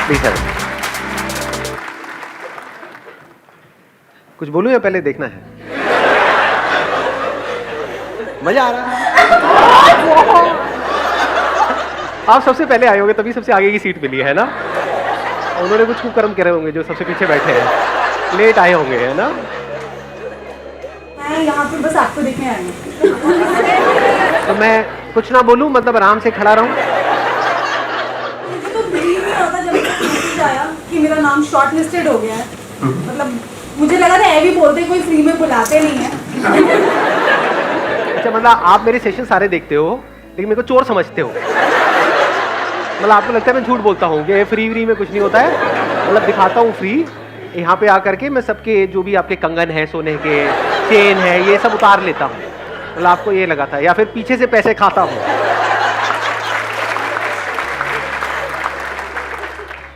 Please sir, कुछ बोलूं या पहले देखना है? मजा आ रहा है? आप सबसे पहले आए होंगे तभी सबसे आगे की सीट मिली है ना? उन्होंने कुछ कुकर्म करे होंगे जो सबसे पीछे बैठे हैं, लेट आए होंगे, है ना? मैं यहाँ पे बस आपको देखने आई हूँ। तो मैं कुछ ना बोलूं, मतलब आराम से खड़ा रहूं? मुझे तो बिलीव नहीं होता जब मैसेज आया कि मेरा नाम शॉर्ट लिस्टेड हो गया है। मतलब मुझे लगा था भी बोलते कोई फ्री में बुलाते नहीं है। अच्छा, मतलब आप मेरे सेशन सारे देखते हो लेकिन मेरे को चोर समझते हो? मतलब आपको लगता है मैं झूठ बोलता हूँ कि फ्री में कुछ नहीं होता है? मतलब दिखाता हूँ फ्री, यहाँ पे आकर के मैं सबके जो भी आपके कंगन है, सोने के चेन है, ये सब उतार लेता हूँ। मतलब आपको ये लगा था, या फिर पीछे से पैसे खाता हूँ?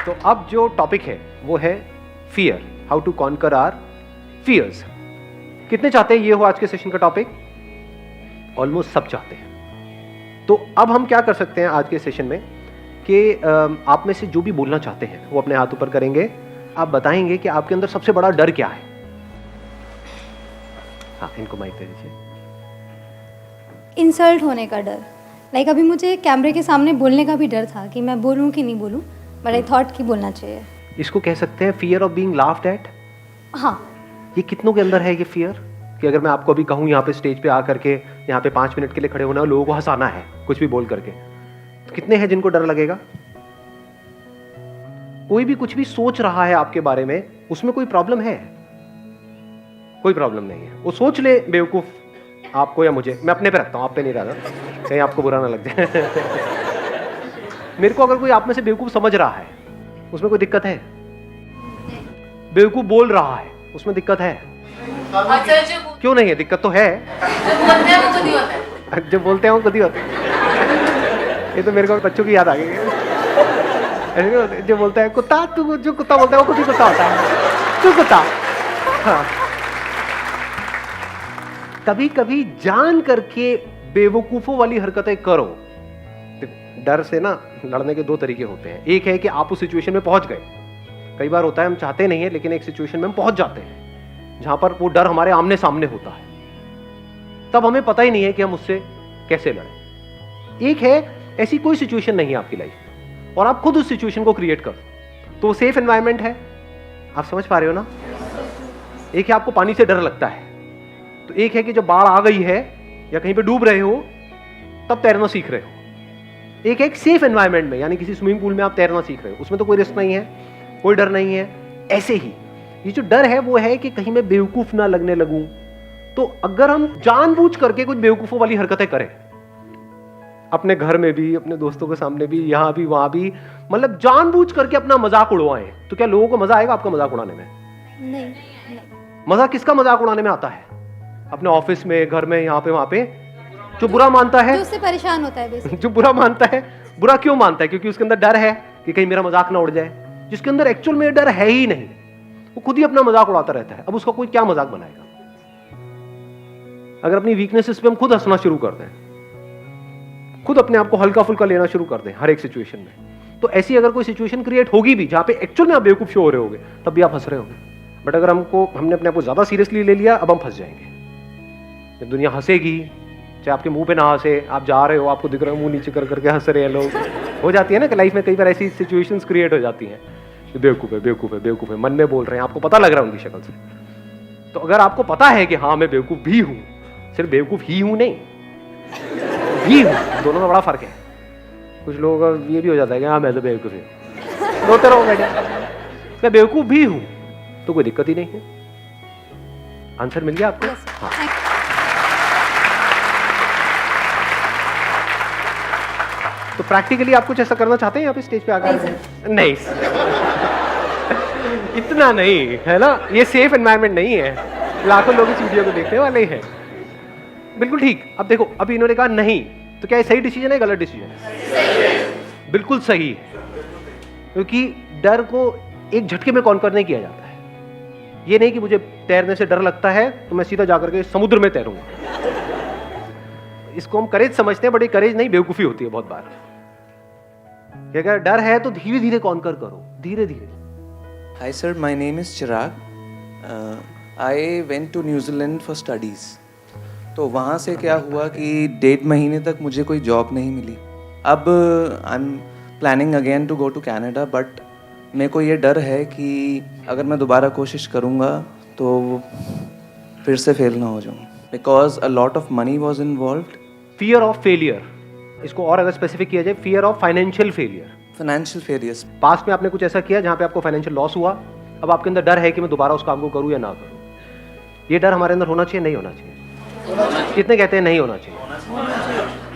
तो अब जो टॉपिक है वो है fear, how to conquer our fears. कितने चाहते हैं ये हो आज के सेशन का टॉपिक? ऑलमोस्ट सब चाहते हैं। तो अब हम क्या कर सकते हैं आज के सेशन में कि आप में से जो भी बोलना चाहते हैं वो अपने हाथ ऊपर करेंगे। आप बताएंगे कि आपके अंदर सबसे बड़ा डर क्या है। हाँ, इनको माइक दे दीजिए। इंसल्ट होने का डर। लाइक अभी मुझे कैमरे के सामने बोलने का भी डर था कि मैं बोलूं कि नहीं बोलूं, बट आई थॉट कि बोलना चाहिए। इसको कह सकते हैं fear of being laughed eight. हाँ। ये कितनों के अंदर है ये फियर कि अगर मैं आपको अभी कहूँ यहाँ पे स्टेज पे आकर के यहाँ पे 5 मिनट के लिए खड़े होना, लोगों को हंसाना है कुछ भी बोल करके, तो कितने हैं जिनको डर लगेगा? कोई भी कुछ भी सोच रहा है आपके बारे में, उसमें कोई प्रॉब्लम है? कोई प्रॉब्लम नहीं है। वो सोच ले बेवकूफ आपको या मुझे, मैं अपने पे रखता हूं, आप पे नहीं रहा, कहीं आपको बुरा ना लग जाए। मेरे को अगर कोई आप में से बेवकूफ समझ रहा है उसमें कोई दिक्कत है? बेवकूफ बोल रहा है उसमें दिक्कत है? क्यों नहीं है? दिक्कत तो है। जब बोलते हैं वो खुद ही होता है। ये तो मेरे को बच्चों की याद आ गई। जो बोलता है कुत्ता, तू जो कुत्ता बोलता है वो खुद ही कुत्ता होता है। तू कुत्ता। हाँ। कभी कभी जान करके बेवकूफों वाली हरकतें करो। डर से ना लड़ने के 2 तरीके होते हैं। एक है कि आप उस सिचुएशन में पहुंच गए। कई बार होता है हम चाहते नहीं है लेकिन एक सिचुएशन में हम पहुंच जाते हैं जहां पर वो डर हमारे आमने सामने होता है, तब हमें पता ही नहीं है कि हम उससे कैसे लड़ें। एक है ऐसी कोई सिचुएशन नहीं है आपकी लाइफ में और आप खुद उस सिचुएशन को क्रिएट कर दो, तो सेफ एनवायरनमेंट है। आप समझ पा रहे हो ना? एक है आपको पानी से डर लगता है, तो एक है कि जब बाढ़ आ गई है या कहीं पे डूब रहे हो तब तैरना सीख रहे हो। एक है सेफ एनवायरनमेंट में, यानी किसी स्विमिंग पूल में आप तैरना सीख रहे हो, उसमें तो कोई रिस्क नहीं है, कोई डर नहीं है। ऐसे ही ये जो डर है वो है कि कहीं मैं बेवकूफ ना लगने लगूं। तो अगर हम जानबूझ करके कुछ बेवकूफों वाली हरकतें करें, अपने घर में भी, अपने दोस्तों के सामने भी, यहां भी वहां भी, मतलब जानबूझ करके अपना मजाक उड़वाएं, तो क्या लोगों को मजा आएगा आपका मजाक उड़ाने में? नहीं। मजा किसका मजाक उड़ाने में आता है? अपने ऑफिस में, घर में, यहाँ पे वहां पे। जो बुरा मानता है, जो उससे परेशान होता है बेसिकली। जो बुरा मानता है। बुरा क्यों मानता है? क्योंकि उसके अंदर डर है कि कहीं मेरा मजाक ना उड़ जाए। जिसके अंदर एक्चुअल में डर है ही नहीं, वो खुद ही अपना मजाक उड़ाता रहता है। अब उसका कोई क्या मजाक बनाएगा? अगर अपनी वीकनेसेस पे हम खुद हंसना शुरू कर दें, खुद अपने आप को हल्का फुल्का लेना शुरू कर दें हर एक सिचुएशन में, तो ऐसी अगर कोई सिचुएशन क्रिएट होगी भी जहां पे एक्चुअल में आप बेवकूफ शो हो रहे होगे, तब भी आप हंस रहे होगे। बट अगर हमने अपने आप को ज्यादा सीरियसली ले लिया, अब हम फंस जाएंगे। जब दुनिया हंसेगी, चाहे आपके मुंह पे ना हंसे, आप जा रहे हो, आपको दिख रहा है मुंह नीचे कर करके हंस रहे हैं लोग, हो जाती है ना कि लाइफ में कई बार ऐसी सिचुएशंस क्रिएट हो जाती हैं। बेवकूफ है, बेवकूफ है, बेवकूफ है, मन में बोल रहे हैं, आपको पता लग रहा है उनकी शक्ल से। तो अगर आपको पता है कि हाँ मैं बेवकूफ भी हूं, सिर्फ बेवकूफ ही हूं नहीं, भी हूं, दोनों में बड़ा फर्क है। कुछ लोगों का ये भी हो जाता है कि हाँ मैं तो बेवकूफ हूं, रोते रहो बेटा, मैं बेवकूफ भी हूं, तो कोई दिक्कत ही नहीं है। आंसर मिल गया आपको? हाँ। तो प्रैक्टिकली आप कुछ ऐसा करना चाहते हैं यहाँ पे स्टेज पे आकर? नहीं, इतना नहीं है ना, ये सेफ एनवायरनमेंट नहीं है। लाखों लोग इस वीडियो को देखने वाले हैं। बिल्कुल ठीक। अब देखो, अभी इन्होंने कहा नहीं, तो क्या ये सही डिसीजन है, गलत डिसीजन है? बिल्कुल सही है, क्योंकि डर को एक झटके में कॉन्कर नहीं किया जाता है। ये नहीं कि मुझे तैरने से डर लगता है तो मैं सीधा जाकर के समुद्र में तैरूंगा। इसको हम करेज समझते हैं, बट ये करेज नहीं, बेवकूफी होती है बहुत बार। कि अगर डर है तो धीरे धीरे कॉन्कर करो, धीरे धीरे। Hi sir, my name is Chirag. I went to New Zealand for studies. तो वहाँ से क्या हुआ कि 1.5 महीने तक मुझे कोई जॉब नहीं मिली। अब I am planning again to go to Canada, but मेरे को ये डर है कि अगर मैं दोबारा कोशिश करूँगा तो फिर से फेल ना हो जाऊँ, because a lot of money was involved. Fear of failure, इसको और अगर स्पेसिफिक किया जाए, fear of financial failure. Financial failures. Past में आपने कुछ ऐसा किया जहाँ पे आपको फाइनेंशियल लॉस हुआ, अब आपके अंदर डर है कि मैं दोबारा उस काम को करूँ या ना करूँ। ये डर हमारे अंदर होना चाहिए, नहीं होना चाहिए? कितने कहते हैं नहीं होना चाहिए?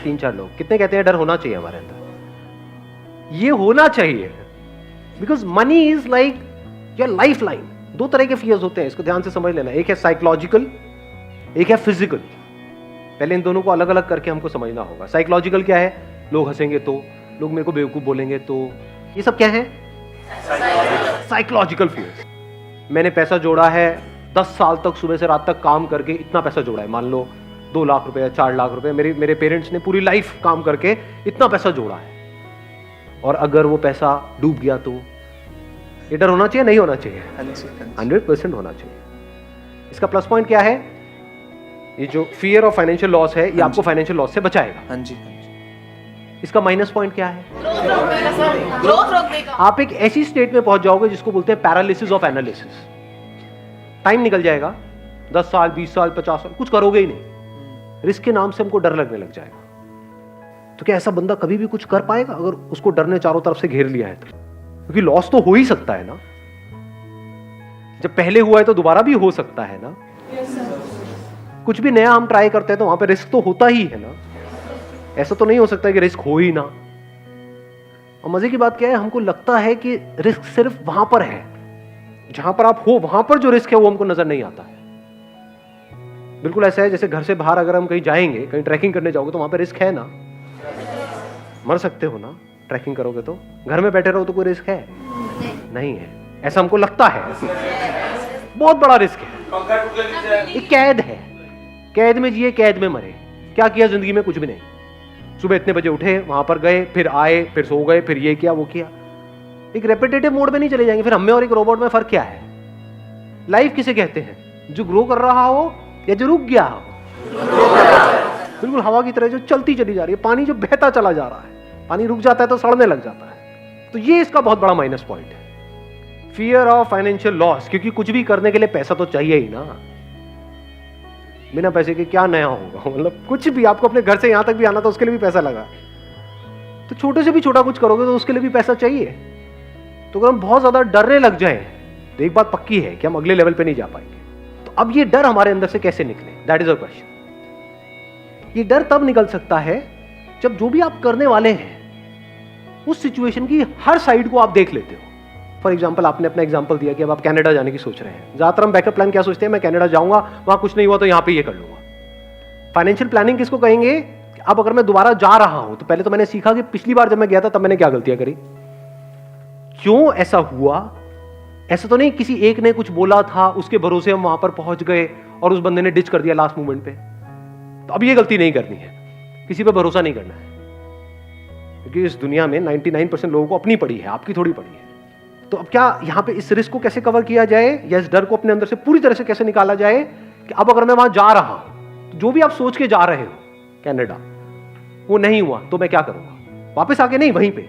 3-4 लोग। कितने कहते हैं डर होना चाहिए हमारे अंदर? ये होना चाहिए, because money is like your life line. 2 तरह के फियर्स होते हैं, इसको ध्यान से समझ लेना। एक है साइकोलॉजिकल, एक है फिजिकल। पहले इन दोनों को अलग अलग करके हमको समझना होगा। साइकोलॉजिकल क्या है? लोग हंसेंगे तो, लोग मेरे को बेवकूफ बोलेंगे तो, ये सब क्या है? Psychological fears. मैंने पैसा जोड़ा है, 10 साल तक सुबह से रात तक काम करके इतना पैसा जोड़ा है, मान लो 2 लाख रुपए या 4 लाख रुपए। मेरे पेरेंट्स ने पूरी लाइफ काम करके इतना पैसा जोड़ा है, और अगर वो पैसा डूब गया तो ये डर होना चाहिए, नहीं होना चाहिए? 100% होना चाहिए। इसका प्लस पॉइंट क्या है? ये जो फियर ऑफ फाइनेंशियल लॉस है, ये आपको फाइनेंशियल लॉस से बचाएगा। हाँ जी। इसका माइनस पॉइंट क्या है? आप एक ऐसी स्टेट में पहुंच जाओगे जिसको बोलते हैं पैरालिसिस ऑफ एनालिसिस। टाइम निकल जाएगा, 10 साल, 20 साल, 50 साल, कुछ करोगे ही नहीं। रिस्क के नाम से हमको डर लगने लग जाएगा। तो क्या ऐसा बंदा कभी भी कुछ कर पाएगा अगर उसको डर ने चारों तरफ से घेर लिया है तो? क्योंकि लॉस तो हो ही सकता है ना। जब पहले हुआ है तो दोबारा भी हो सकता है ना। कुछ भी नया हम ट्राई करते हैं तो वहां पे रिस्क तो होता ही है ना। ऐसा तो नहीं हो सकता कि रिस्क हो ही ना। और मजे की बात क्या है, हमको लगता है कि रिस्क सिर्फ वहां पर है, जहां पर आप हो वहां पर जो रिस्क है वो हमको नजर नहीं आता है। बिल्कुल ऐसा है जैसे घर से बाहर अगर हम कहीं जाएंगे, कहीं ट्रैकिंग करने जाओगे तो वहां पे रिस्क है ना, मर सकते हो ना ट्रैकिंग करोगे तो। घर में बैठे रहो तो कोई रिस्क है? नहीं है, ऐसा हमको लगता है। बहुत बड़ा रिस्क है, एक कैद है। कैद में जिए, कैद में मरे। क्या किया जिंदगी में? कुछ भी नहीं। सुबह इतने बजे उठे, वहां पर गए, फिर आए, फिर सो गए, फिर ये किया वो किया। एक रेपिटेटिव मोड में नहीं चले जाएंगे। फिर हमें और एक रोबोट में फर्क क्या है? लाइफ किसे कहते हैं? जो ग्रो कर रहा हो या जो रुक गया हो? बिल्कुल हवा की तरह जो चलती चली जा रही है, पानी जो बहता चला जा रहा है। पानी रुक जाता है तो सड़ने लग जाता है। तो ये इसका बहुत बड़ा माइनस पॉइंट है, फियर ऑफ फाइनेंशियल लॉस। क्योंकि कुछ भी करने के लिए पैसा तो चाहिए ही ना। बिना पैसे के क्या नया होगा? मतलब कुछ भी, आपको अपने घर से यहां तक भी आना तो उसके लिए भी पैसा लगा। तो छोटे से भी छोटा कुछ करोगे तो उसके लिए भी पैसा चाहिए। तो अगर हम बहुत ज्यादा डरने लग जाए तो एक बात पक्की है कि हम अगले लेवल पे नहीं जा पाएंगे। तो अब ये डर हमारे अंदर से कैसे निकले? That is a question. ये डर तब निकल सकता है जब जो भी आप करने वाले हैं उस सिचुएशन की हर साइड को आप देख लेते हो। फॉर एग्जाम्पल, आपने अपना एग्जाम्पल दिया कि अब आप कनाडा जाने की सोच रहे हैं। ज्यादातर हम बैकअप प्लान क्या सोचते हैं? मैं कनाडा जाऊंगा, वहां कुछ नहीं हुआ तो यहां पे ये कर लूंगा। फाइनेंशियल प्लानिंग किसको कहेंगे? अब अगर मैं दोबारा जा रहा हूं तो पहले तो मैंने सीखा कि पिछली बार जब मैं गया था तब मैंने क्या गलतियां करी, क्यों ऐसा हुआ। ऐसा तो नहीं किसी एक ने कुछ बोला था, उसके भरोसे हम वहां पर पहुंच गए और उस बंदे ने डिच कर दिया लास्ट मोमेंट पे। तो अब ये गलती नहीं करनी है, किसी पे भरोसा नहीं करना है। क्योंकि इस दुनिया में 99% लोगों को अपनी पड़ी है, आपकी थोड़ी पड़ी है। तो अब क्या यहाँ पे इस रिस्क को कैसे कवर किया जाए, या इस डर को अपने अंदर से पूरी तरह से कैसे निकाला जाए कि अब अगर मैं वहां जा रहा हूं तो जो भी आप सोच के जा रहे हो कनाडा, वो नहीं हुआ तो मैं क्या करूंगा? वापस आके नहीं, वहीं पे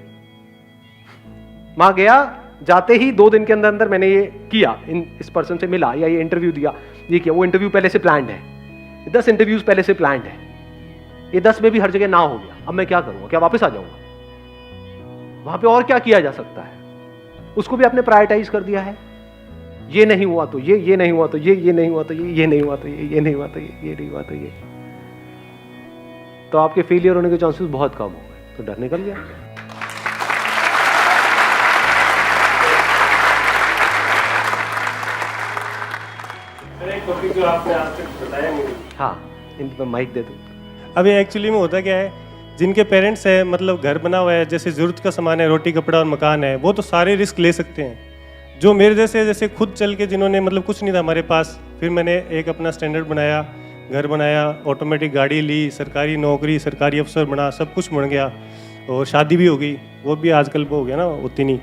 वहां गया, जाते ही 2 दिन के अंदर अंदर मैंने ये किया, इस पर्सन से मिला या ये इंटरव्यू दिया, ये किया। वो इंटरव्यू पहले से प्लान्ड है, 10 इंटरव्यूज पहले से प्लान्ड है। ये 10 में भी हर जगह ना हो गया, अब मैं क्या करूंगा? क्या वापस आ जाऊंगा? वहां पे और क्या किया जा सकता है? उसको भी आपने प्रायोरिटाइज कर दिया है। ये नहीं हुआ तो ये नहीं हुआ तो ये नहीं हुआ तो ये नहीं हुआ तो ये नहीं हुआ तो ये नहीं हुआ तो ये। तो आपके फेलियर होने के चांसेस बहुत कम हो गए। तो डर निकल गया। एक टॉपिक जो आपने आज तक बताया नहीं। हाँ, इन पर माइक दे दो। अभी एक्चुअली में होता क्या है, जिनके पेरेंट्स है, मतलब घर बना हुआ है, जैसे ज़रूरत का सामान है, रोटी कपड़ा और मकान है, वो तो सारे रिस्क ले सकते हैं। जो मेरे जैसे खुद चल के, जिन्होंने मतलब कुछ नहीं था हमारे पास, फिर मैंने एक अपना स्टैंडर्ड बनाया, घर बनाया, ऑटोमेटिक गाड़ी ली, सरकारी नौकरी, सरकारी अफसर बना, सब कुछ बन गया। और शादी भी हो गई, वो भी आजकल वो हो गया ना उतनी नहीं,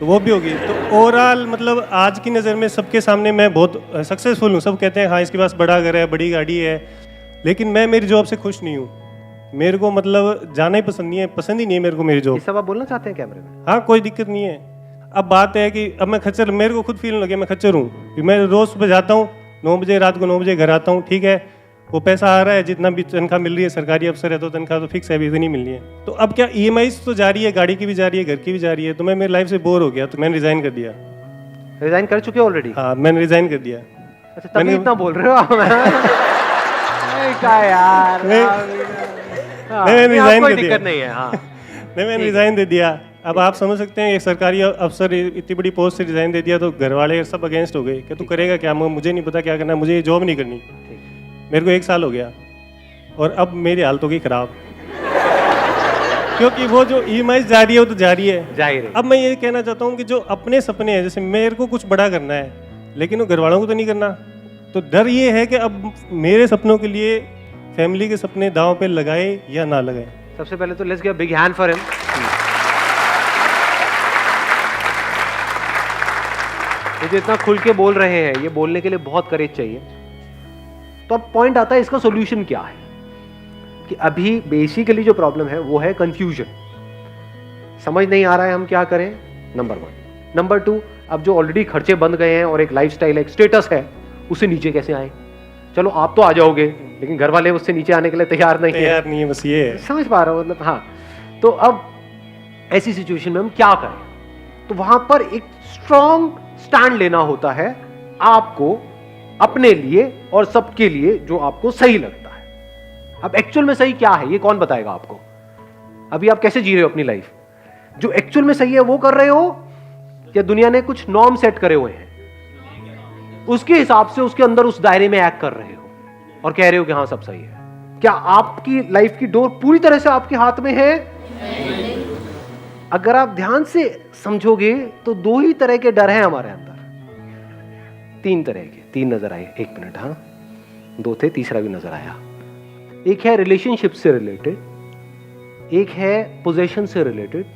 तो वो भी हो गई। तो ओवरऑल मतलब आज की नज़र में सबके सामने मैं बहुत सक्सेसफुल हूँ। सब कहते हैं हाँ इसके पास बड़ा घर है, बड़ी गाड़ी है, लेकिन मैं मेरी जॉब से खुश नहीं हूँ। मेरे को मतलब जाना ही पसंद नहीं है, पसंद ही नहीं है मेरे को मेरी ये जॉब। सब आप बोलना चाहते हैं कैमरे में? हाँ कोई दिक्कत नहीं है। अब बात है कि अब मैं खच्चर, मेरे को खुद फील लगे मैं खच्चर हूँ। मैं रोज़ सुबह जाता हूँ 9 बजे, रात को 9 बजे घर आता हूँ, ठीक है, वो पैसा आ रहा है, जितना भी तनख्वाह मिल रही है, सरकारी अफसर है तो तनख्वाह तो फिक्स है, अभी इतनी मिलनी है। तो अब क्या EMIs तो जा रही है, गाड़ी की भी जा रही है, घर की भी जा रही है, तो मैं मेरी लाइफ से बोर हो गया, तो मैंने रिज़ाइन कर दिया। रिजाइन कर चुके ऑलरेडी? हाँ मैंने रिज़ाइन कर दिया। अच्छा, तभी इतना बोल रहे हो आप? क्या यार, मैंने रिज़ाइन कोई कर दिया। दिक्कत नहीं है। हाँ नहीं मैंने रिज़ाइन दे दिया। अब आप समझ सकते हैं एक सरकारी अफसर इतनी बड़ी पोस्ट से रिज़ाइन दे दिया तो घर वाले सब अगेंस्ट हो गए कि तू करेगा क्या, मुझे नहीं पता क्या करना है, मुझे ये जॉब नहीं करनी। मेरे को 1 साल हो गया और अब मेरी हालत हो गई ख़राब क्योंकि वो जो EMIs जा रही है वो तो जा रही है, जाहिर है। अब मैं ये कहना चाहता हूँ कि जो अपने सपने हैं, जैसे मेरे को कुछ बड़ा करना है लेकिन वो घर वालों को तो नहीं करना, तो डर ये है कि अब मेरे सपनों के लिए फैमिली के सपने दांव पे लगाए या ना लगाए। सबसे पहले तो let's give a big hand for him. ये जो इतना खुल के बोल रहे हैं, ये बोलने के लिए बहुत करेज चाहिए। तो अब पॉइंट आता है इसका सॉल्यूशन क्या है, कि अभी बेसिकली जो प्रॉब्लम है वो है कंफ्यूजन। समझ नहीं आ रहा है हम क्या करें, नंबर 1। नंबर 2, अब जो ऑलरेडी खर्चे बंद गए हैं और एक लाइफस्टाइल, एक स्टेटस है, उससे नीचे कैसे आए। चलो आप तो आ जाओगे, लेकिन घर वाले उससे नीचे आने के लिए तैयार नहीं है। बस ये है। समझ पा रहा हूँ मतलब। हाँ, तो अब ऐसी सिचुएशन में हम क्या करें? तो वहां पर एक स्ट्रॉन्ग स्टैंड लेना होता है आपको, अपने लिए और सबके लिए, जो आपको सही लगता है। अब एक्चुअल में सही क्या है ये कौन बताएगा आपको? अभी आप कैसे जी रहे हो अपनी लाइफ? जो एक्चुअल में सही है वो कर रहे हो, या दुनिया ने कुछ नॉर्म सेट करे हुए हैं उसके हिसाब से उसके अंदर उस दायरे में एक्ट कर रहे हो और कह रहे हो कि हाँ सब सही है? क्या आपकी लाइफ की डोर पूरी तरह से आपके हाथ में है? अगर आप ध्यान से समझोगे तो 2 ही तरह के डर हैं हमारे अंदर, 3 तरह के, 3 नजर आए। 1 मिनट, हाँ 2 थे, तीसरा भी नजर आया। एक है रिलेशनशिप से रिलेटेड, एक है पोजेशन से रिलेटेड,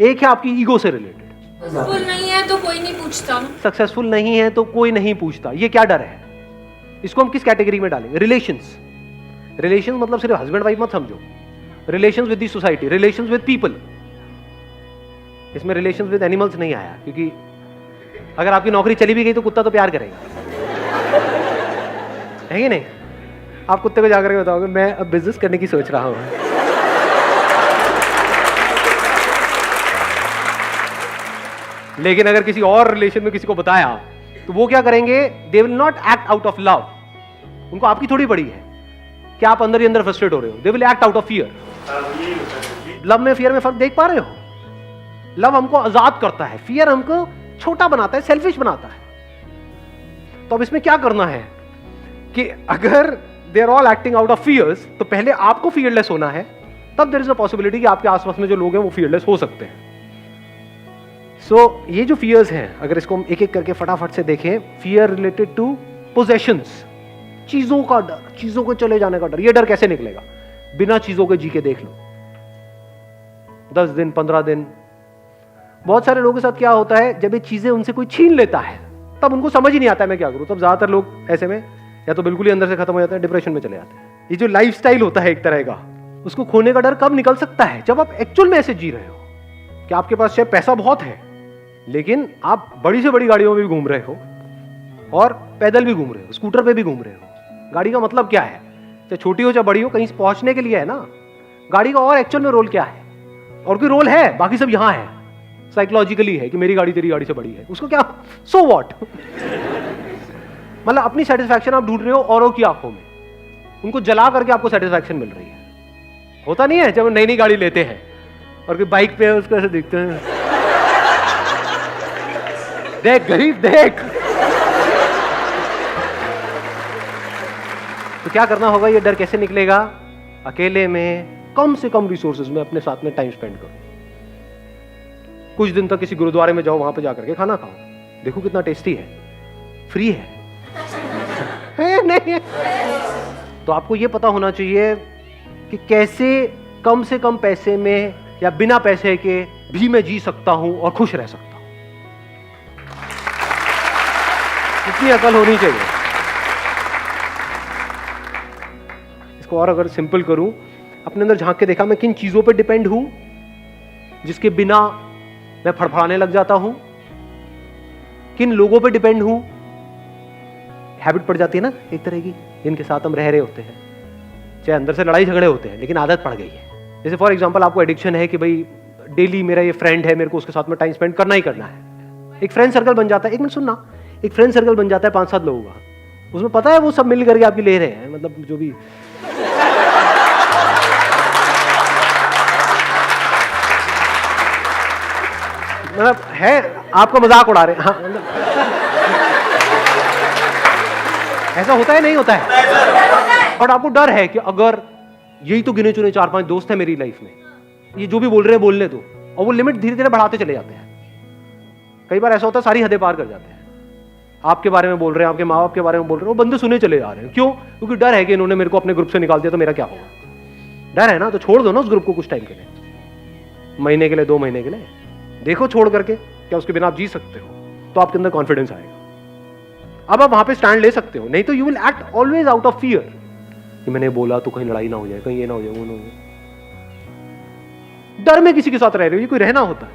एक है आपकी ईगो से रिलेटेड। सक्सेसफुल नहीं है तो कोई नहीं पूछता। सक्सेसफुल नहीं है तो कोई नहीं पूछता, ये क्या डर है? इसको हम किस कैटेगरी में डालेंगे? रिलेशंस। रिलेशंस मतलब सिर्फ हस्बैंड वाइफ मत समझो, relations with the society, relations with people. इसमें रिलेशंस विद एनिमल्स नहीं आया, क्योंकि अगर आपकी नौकरी चली भी गई तो कुत्ता तो प्यार करेगा, है कि नहीं? आप कुत्ते को जाकर के बताओगे मैं अब बिजनेस करने की सोच रहा हूं, लेकिन अगर किसी और रिलेशन में किसी को बताया तो वो क्या करेंगे? They will not act out of love. उनको आपकी थोड़ी पड़ी है कि आप अंदर ही अंदर फ्रस्ट्रेट हो रहे हो। They will act out of fear. Love में फियर में फर्क देख पा रहे हो? लव हमको आजाद करता है, फियर हमको छोटा बनाता है, सेल्फिश बनाता है। तो अब इसमें क्या करना है कि अगर they are all acting out of fears, तो पहले आपको फियरलेस होना है, तब देयर इज अ पॉसिबिलिटी कि आपके आसपास में जो लोग हैं वो फियरलेस हो सकते हैं। ये जो फियर्स हैं, अगर इसको हम एक एक करके फटाफट से देखें, फियर रिलेटेड टू पोजेशंस, चीजों का डर, चीजों को चले जाने का डर। ये डर कैसे निकलेगा? बिना चीजों के जी के देख लो, 10 दिन 15 दिन। बहुत सारे लोगों के साथ क्या होता है, जब ये चीजें उनसे कोई छीन लेता है तब उनको समझ ही नहीं आता है मैं क्या करूं। तब ज्यादातर लोग ऐसे में या तो बिल्कुल ही अंदर से खत्म हो जाते हैं, डिप्रेशन में चले जाते हैं। ये जो लाइफस्टाइल होता है एक तरह का, उसको खोने का डर कब निकल सकता है? जब आप एक्चुअल में ऐसे जी रहे हो कि आपके पास शायद पैसा बहुत है, लेकिन आप बड़ी से बड़ी गाड़ियों में भी घूम रहे हो और पैदल भी घूम रहे हो, स्कूटर पे भी घूम रहे हो। गाड़ी का मतलब क्या है? चाहे छोटी हो चाहे बड़ी हो, कहीं पहुंचने के लिए है ना। गाड़ी का और एक्चुअल में रोल क्या है? और कोई रोल है? बाकी सब यहां है, साइकोलॉजिकली है कि मेरी गाड़ी तेरी गाड़ी से बड़ी है, उसको क्या, सो व्हाट। मतलब अपनी सेटिस्फैक्शन आप ढूंढ रहे हो औरों की आंखों में, उनको जला करके आपको सेटिस्फैक्शन मिल रही है। होता नहीं है जब नई नई गाड़ी लेते हैं और कोई बाइक पे उसको ऐसे देखते हैं, देख गरीब देख। तो क्या करना होगा? ये डर कैसे निकलेगा? अकेले में कम से कम रिसोर्सेज में अपने साथ में टाइम स्पेंड करो। कुछ दिन तक किसी गुरुद्वारे में जाओ, वहां पे जाकर के खाना खाओ, देखो कितना टेस्टी है, फ्री है, है नहीं है? तो आपको ये पता होना चाहिए कि कैसे कम से कम पैसे में या बिना पैसे के भी मैं जी सकता हूं और खुश रह सकता हूं। इतनी अकल होनी चाहिए। इसको और अगर सिंपल करूं, अपने अंदर झांक के देखा मैं किन चीजों पर डिपेंड हूं जिसके बिना मैं फड़फड़ाने लग जाता हूं, किन लोगों पर डिपेंड हूं। हैबिट पड़ जाती है ना एक तरह की, जिनके साथ हम रह रहे होते हैं, चाहे अंदर से लड़ाई झगड़े होते हैं लेकिन आदत पड़ गई है। जैसे फॉर एग्जांपल आपको एडिक्शन है कि भाई डेली मेरा ये फ्रेंड है, मेरे को उसके साथ में टाइम स्पेंड करना ही करना है। एक फ्रेंड सर्कल बन जाता है, एक मिनट सुनना, एक फ्रेंड सर्कल बन जाता है 5-7 लोगों का, उसमें पता है वो सब मिल करके आपकी ले रहे हैं, मतलब जो भी मतलब है, आपका मजाक उड़ा रहे हैं। हाँ, मतलब ऐसा होता है नहीं होता है। और आपको डर है कि अगर यही तो गिने चुने 4-5 दोस्त हैं मेरी लाइफ में, ये जो भी बोल रहे हैं बोलने दो, और वो लिमिट धीरे धीरे बढ़ाते चले जाते हैं। कई बार ऐसा होता है सारी हदें पार कर जाते हैं। आपके बारे में बोल रहे हैं, आपके माँ बाप के बारे में बोल रहे हैं, वो बंदे सुने चले जा रहे हैं। क्यों? क्योंकि डर है कि इन्होंने मेरे को अपने ग्रुप से निकाल दिया तो मेरा क्या होगा। डर है ना, तो छोड़ दो ना उस ग्रुप को कुछ टाइम के लिए, महीने के लिए, 2 महीने के लिए देखो छोड़ करके, क्या उसके बिना आप जी सकते हो, तो आपके अंदर कॉन्फिडेंस आएगा। अब आप वहां पे स्टैंड ले सकते हो, नहीं तो you will act always out of fear कि मैंने बोला तो कहीं लड़ाई ना हो जाए, कहीं ये ना हो जाए, वो ना हो जाए। डर में किसी के साथ रह रहे हो, ये कोई रहना होता है?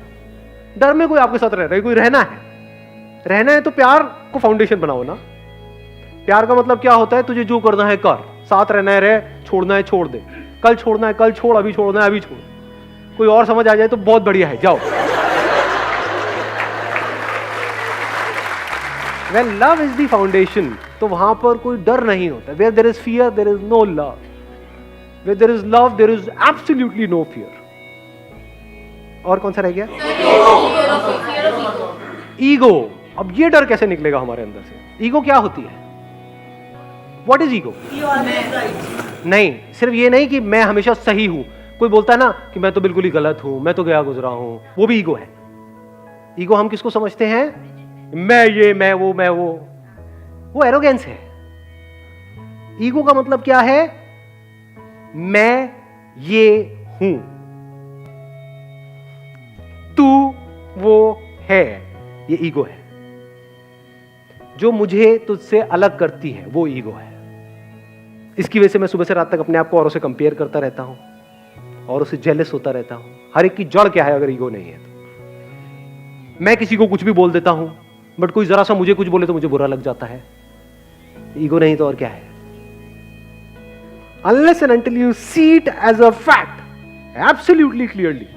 डर में कोई आपके साथ रह रहा है, कोई रहना है? रहना है तो प्यार को फाउंडेशन बनाओ ना। प्यार का मतलब क्या होता है? तुझे जो करना है कर, साथ रहना है रह, छोड़ना है छोड़ दे, कल छोड़ना है कल छोड़, अभी छोड़ना है अभी छोड़। कोई और समझ आ जाए तो बहुत बढ़िया है, जाओ। When love is the foundation, तो वहां पर कोई डर नहीं होता। Where there is fear, there is no love. Where there is love, there is absolutely no fear. और कौन सा रह गया? ईगो। अब ये डर कैसे निकलेगा हमारे अंदर से? ईगो क्या होती है? What is ego? नहीं, सिर्फ ये नहीं कि मैं हमेशा सही हूं। कोई बोलता है ना कि मैं तो बिल्कुल ही गलत हूं, मैं तो गया गुजरा हूं, वो भी ईगो है। ईगो हम किसको समझते हैं? मैं ये, मैं वो एरोगेंस है। ईगो का मतलब क्या है? मैं ये हूं, तू वो है, ये ईगो है। जो मुझे तुझसे अलग करती है वो ईगो है। इसकी वजह से मैं सुबह से रात तक अपने आप को औरों से कंपेयर करता रहता हूं, और उससे जेलस होता रहता हूं। हर एक की जड़ क्या है अगर ईगो नहीं है तो? मैं किसी को कुछ भी बोल देता हूं, बट कोई जरा सा मुझे कुछ बोले तो मुझे बुरा लग जाता है। ईगो नहीं तो और क्या है? Unless and until you see it as a fact, absolutely clearly,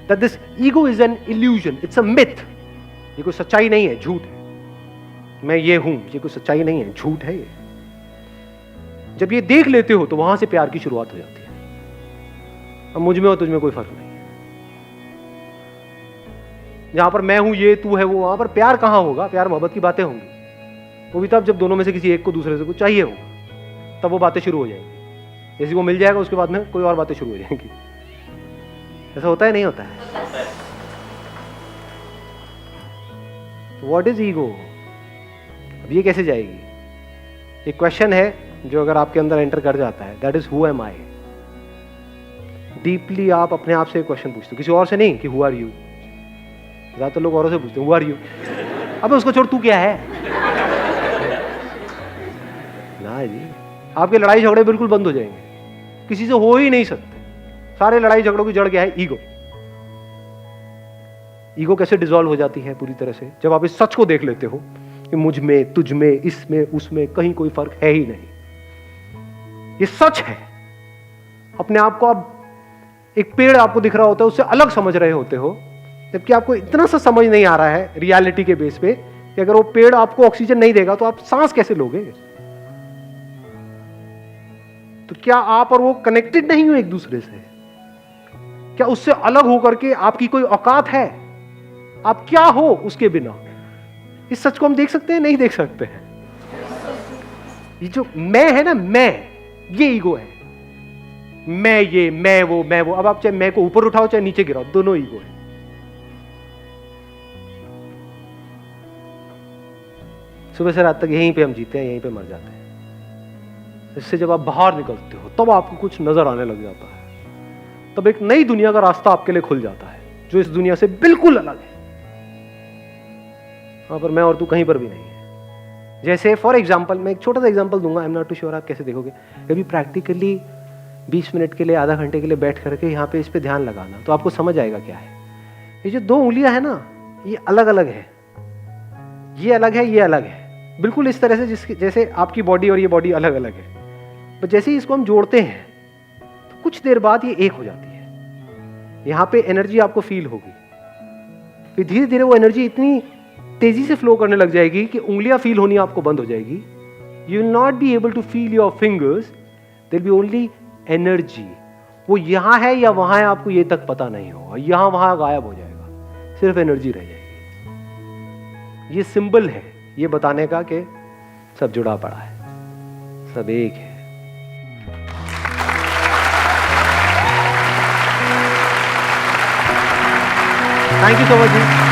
that this ego is an illusion, it's a myth. ये कोई सच्चाई नहीं है, झूठ है। मैं ये हूं, ये कोई सच्चाई नहीं है, झूठ है ये। जब ये देख लेते हो तो वहां से प्यार की शुरुआत हो जाती है। अब मुझ में और तुझ में कोई फर्क नहीं है। जहां पर मैं हूं, ये तू है वो, वहां पर प्यार कहां होगा? प्यार मोहब्बत की बातें होंगी। वो भी तब जब दोनों में से किसी एक को दूसरे से कुछ चाहिए होगा, तब वो बातें शुरू हो जाएंगी। किसी को मिल जाएगा, उसके बाद में कोई और बातें शुरू हो जाएंगी। ऐसा होता है नहीं होता है? What is ego? अब ये कैसे जाएगी? एक क्वेश्चन है जो अगर आपके अंदर एंटर कर जाता है, that is who am I. Deeply आप अपने आप से क्वेश्चन पूछते हो, किसी और से नहीं कि हु आर यू। ज्यादातर लोग औरों से पूछते हैं हु आर यू। अब उसको छोड़, तू क्या है ना जी। आपके लड़ाई झगड़े बिल्कुल बंद हो जाएंगे, किसी से हो ही नहीं सकते। सारे लड़ाई झगड़ों की जड़ क्या है? ईगो। ईगो कैसे डिसॉल्व हो जाती है पूरी तरह से? जब आप इस सच को देख लेते हो कि मुझ में, तुझ में, इसमें, उसमें कहीं कोई फर्क है ही नहीं। ये सच है। अपने आप को आप, एक पेड़ आपको दिख रहा होता है, उससे अलग समझ रहे होते हो, जबकि आपको इतना सा समझ नहीं आ रहा है रियलिटी के बेस पे कि अगर वो पेड़ आपको ऑक्सीजन नहीं देगा तो आप सांस कैसे लोगे? तो क्या आप और वो कनेक्टेड नहीं हो एक दूसरे से? क्या उससे अलग होकर के आपकी कोई औकात है? आप क्या हो उसके बिना? इस सच को हम देख सकते हैं? नहीं देख सकते हैं। ये जो मैं है ना, मैं, ये ईगो है। मैं ये, मैं वो। अब आप चाहे मैं को ऊपर उठाओ चाहे नीचे गिराओ, दोनों ईगो है। सुबह से रात तक यहीं पे हम जीते हैं, यहीं पे मर जाते हैं। इससे जब आप बाहर निकलते हो तब आपको कुछ नजर आने लग जाता है। तब एक नई दुनिया का रास्ता आपके लिए खुल जाता है जो इस दुनिया से बिल्कुल अलग है। वहां पर मैं और तू कहीं पर भी नहीं है। जैसे फॉर एग्जाम्पल, मैं एक छोटा सा एग्जाम्पल दूंगा, I am not too sure आप कैसे देखोगे। कभी प्रैक्टिकली 20 मिनट के लिए, आधा घंटे के लिए बैठ करके यहाँ पे इस पे ध्यान लगाना, तो आपको समझ आएगा क्या है। ये जो 2 उंगलियां है ना, ये अलग अलग है, ये अलग है, ये अलग है, बिल्कुल इस तरह से जैसे आपकी बॉडी और ये बॉडी अलग अलग है। पर जैसे ही इसको हम जोड़ते हैं तो कुछ देर बाद ये एक हो जाती है। यहाँ पे एनर्जी आपको फील होगी, फिर धीरे धीरे वो एनर्जी इतनी तेजी से फ्लो करने लग जाएगी कि उंगलियां फील होनी आपको बंद हो जाएगी। You will not be able to feel your fingers, there be only energy. वो यहां है या वहां है आपको ये तक पता नहीं होगा, यहां वहां गायब हो जाएगा, सिर्फ एनर्जी रह जाएगी। ये सिंबल है ये बताने का कि सब जुड़ा पड़ा है, सब एक है। Thank you so much ji.